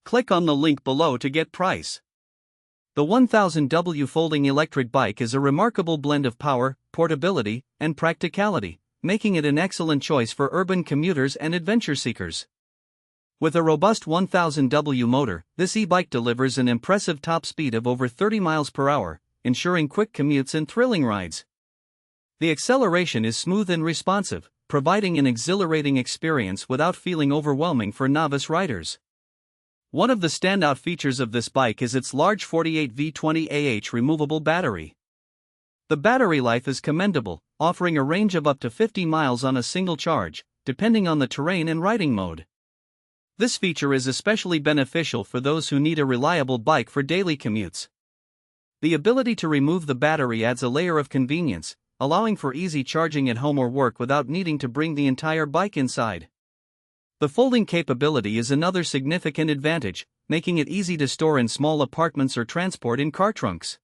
Click on the link below to get price. The 1000W folding electric bike is a remarkable blend of power, portability, and practicality, making it an excellent choice for urban commuters and adventure seekers. With a robust 1000W motor, this e-bike delivers an impressive top speed of over 30 miles per hour, ensuring quick commutes and thrilling rides. The acceleration is smooth and responsive, providing an exhilarating experience without feeling overwhelming for novice riders. One of the standout features of this bike is its large 48V 20AH removable battery. The battery life is commendable, offering a range of up to 50 miles on a single charge, depending on the terrain and riding mode. This feature is especially beneficial for those who need a reliable bike for daily commutes. The ability to remove the battery adds a layer of convenience, allowing for easy charging at home or work without needing to bring the entire bike inside. The folding capability is another significant advantage, making it easy to store in small apartments or transport in car trunks.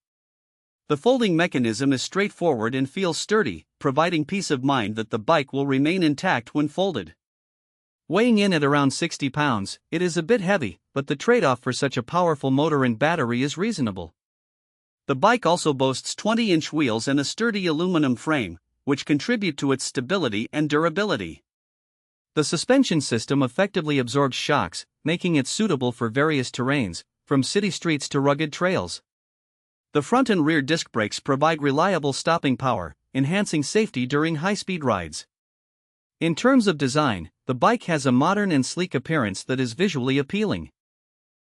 The folding mechanism is straightforward and feels sturdy, providing peace of mind that the bike will remain intact when folded. Weighing in at around 60 pounds, it is a bit heavy, but the trade-off for such a powerful motor and battery is reasonable. The bike also boasts 20-inch wheels and a sturdy aluminum frame, which contribute to its stability and durability. The suspension system effectively absorbs shocks, making it suitable for various terrains, from city streets to rugged trails. The front and rear disc brakes provide reliable stopping power, enhancing safety during high-speed rides. In terms of design, the bike has a modern and sleek appearance that is visually appealing.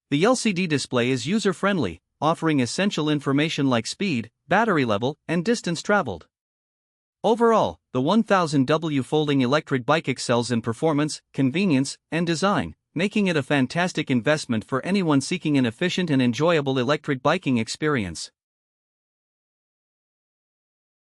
The LCD display is user-friendly, offering essential information like speed, battery level, and distance traveled. Overall, the 1000W folding electric bike excels in performance, convenience, and design, making it a fantastic investment for anyone seeking an efficient and enjoyable electric biking experience.